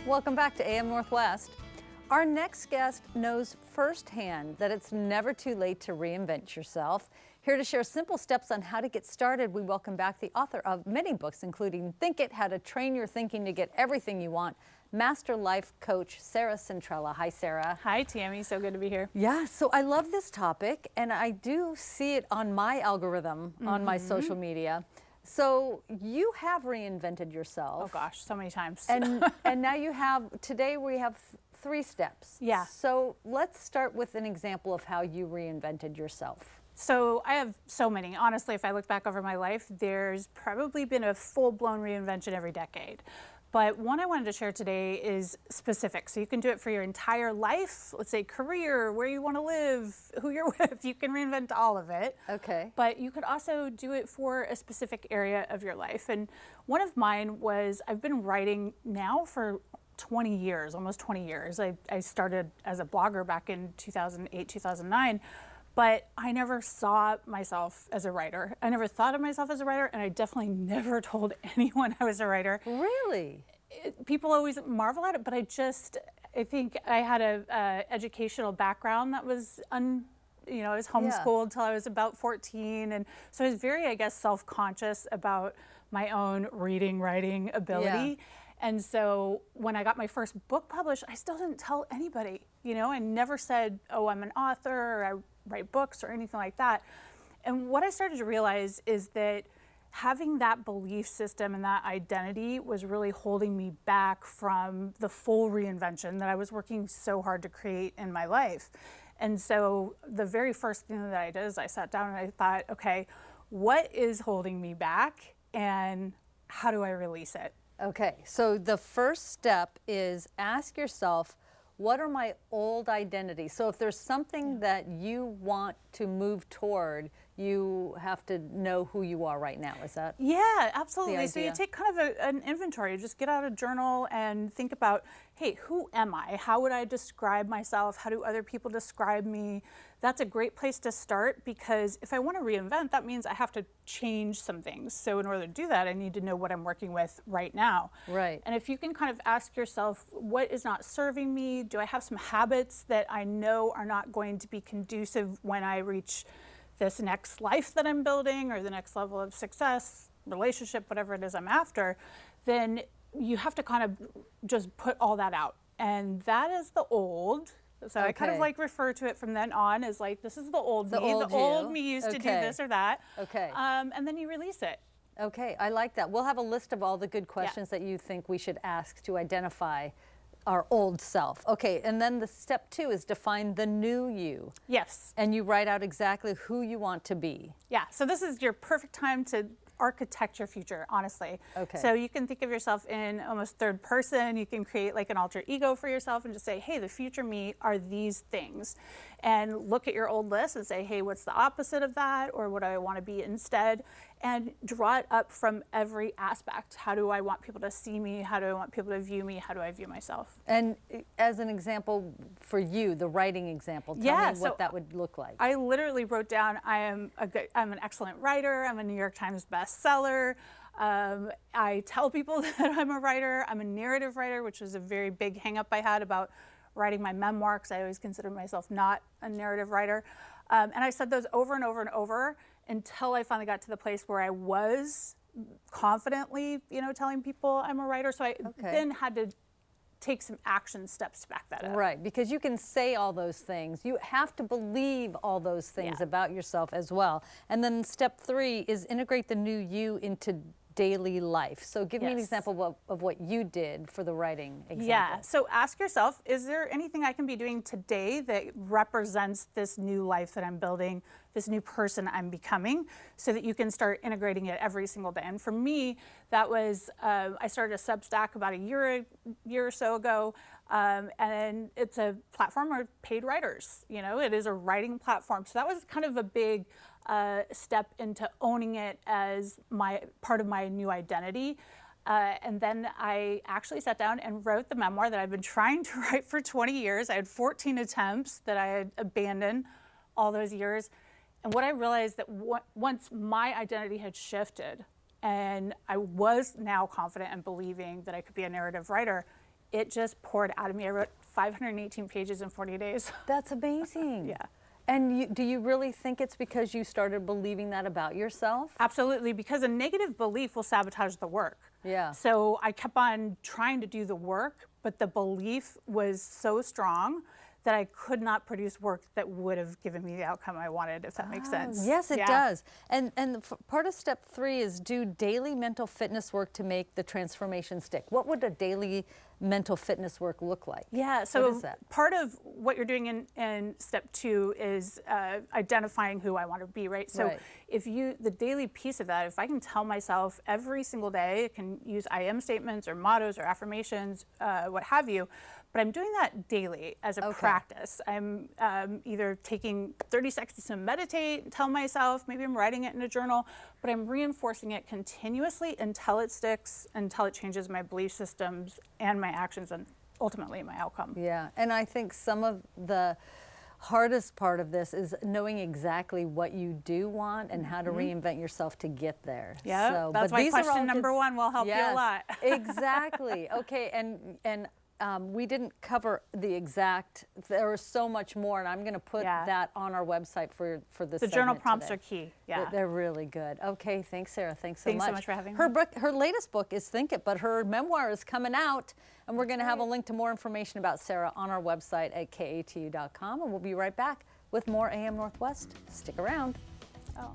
Welcome back to AM Northwest. Our next guest knows firsthand that it's never too late to reinvent yourself. Here to share simple steps on how to get started, we welcome back the author of many books, including Think It, How to Train Your Thinking to Get Everything You Want, Master Life Coach Sarah Centralla. Hi, Sarah. Hi, Tammy. So good to be here. Yeah, so I love this topic, and I do see it on my algorithm on my social media. So you have reinvented yourself. Oh gosh, so many times. And now you have, today we have 3 steps. Yeah. So let's start with an example of how you reinvented yourself. So I have so many. Honestly, if I look back over my life, there's probably been a full-blown reinvention every decade. But one I wanted to share today is specific. So you can do it for your entire life, let's say career, where you want to live, who you're with. You can reinvent all of it. Okay. But you could also do it for a specific area of your life. And one of mine was, I've been writing now for 20 years, almost 20 years. I started as a blogger back in 2008, 2009. But I never saw myself as a writer. I never thought of myself as a writer, and I definitely never told anyone I was a writer. Really? People always marvel at it, but I think I had a educational background that was I was homeschooled till I was about 14, and so I was very, I guess, self-conscious about my own reading, writing ability. Yeah. And so when I got my first book published, I still didn't tell anybody. I never said, oh, I'm an author, or I write books or anything like that. And what I started to realize is that having that belief system and that identity was really holding me back from the full reinvention that I was working so hard to create in my life. And so the very first thing that I did is I sat down and I thought, okay, what is holding me back and how do I release it? Okay, so the first step is ask yourself, what are my old identities? So if there's something that you want to move toward, you have to know who you are right now. Is that? Yeah, absolutely. So you idea? take kind of an inventory, just get out a journal and think about, hey, who am I? How would I describe myself? How do other people describe me? That's a great place to start, because if I want to reinvent, that means I have to change some things. So in order to do that, I need to know what I'm working with right now. Right. And if you can kind of ask yourself, what is not serving me? Do I have some habits that I know are not going to be conducive when I reach this next life that I'm building, or the next level of success, relationship, whatever it is I'm after? Then you have to kind of just put all that out. And that is the old. So I kind of like refer to it from then on as like, this is the old me. The old me used to do this or that. Okay. And then you release it. Okay, I like that. We'll have a list of all the good questions that you think we should ask to identify our old self. Okay, and then the step 2 is define the new you. Yes. And you write out exactly who you want to be. Yeah, so this is your perfect time to architect your future, honestly. Okay. So you can think of yourself in almost third person. You can create like an alter ego for yourself and just say, hey, the future me are these things. And look at your old list and say, hey, what's the opposite of that? Or what do I want to be instead? And draw it up from every aspect. How do I want people to see me? How do I want people to view me? How do I view myself? And as an example for you, the writing example, tell me what that would look like. I literally wrote down, I'm an excellent writer. I'm a New York Times bestseller. I tell people that I'm a writer. I'm a narrative writer, which was a very big hang up I had about writing my memoir, because I always considered myself not a narrative writer. And I said those over and over and over until I finally got to the place where I was confidently, telling people I'm a writer. So I then had to take some action steps to back that up. Right, because you can say all those things. You have to believe all those things about yourself as well. And then step 3 is integrate the new you into daily life. So give me an example of what you did for the writing example. Yeah, so ask yourself, is there anything I can be doing today that represents this new life that I'm building, this new person I'm becoming, so that you can start integrating it every single day? And for me, that was, I started a Substack about a year or so ago, and it's a platform for paid writers. It is a writing platform. So that was kind of a big step into owning it as part of my new identity. And then I actually sat down and wrote the memoir that I've been trying to write for 20 years. I had 14 attempts that I had abandoned all those years. And what I realized that once my identity had shifted and I was now confident and believing that I could be a narrative writer, it just poured out of me. I wrote 518 pages in 40 days. That's amazing. Yeah. And do you really think it's because you started believing that about yourself? Absolutely, because a negative belief will sabotage the work. Yeah. So I kept on trying to do the work, but the belief was so strong that I could not produce work that would have given me the outcome I wanted, if that makes sense. Yes, it Yeah. does. And part of step 3 is do daily mental fitness work to make the transformation stick. What would a daily mental fitness work look like? Yeah, What so is that? part of what you're doing in step 2 is identifying who I want to be, right? So Right. if the daily piece of that, if I can tell myself every single day, I can use I am statements or mottos or affirmations, what have you, but I'm doing that daily as a Okay. practice. I'm either taking 30 seconds to meditate, tell myself, maybe I'm writing it in a journal, but I'm reinforcing it continuously until it sticks, until it changes my belief systems and my actions and ultimately my outcome. Yeah, and I think some of the hardest part of this is knowing exactly what you do want and how to reinvent yourself to get there. Yeah, So, that's but why these are all question number good- 1 will help you a Yes, lot. Exactly. Okay, and we didn't cover the exact. There was so much more, and I'm going to put Yeah. that on our website for this. The journal segment prompts today. are key. Yeah. They're really good. Okay, thanks, Sarah. Thanks so Thanks much. so much for having her me. book, her latest book is Think It, but her memoir is coming out, and we're going to have a link to more information about Sarah on our website at katu.com, and we'll be right back with more AM Northwest. Stick around. Oh.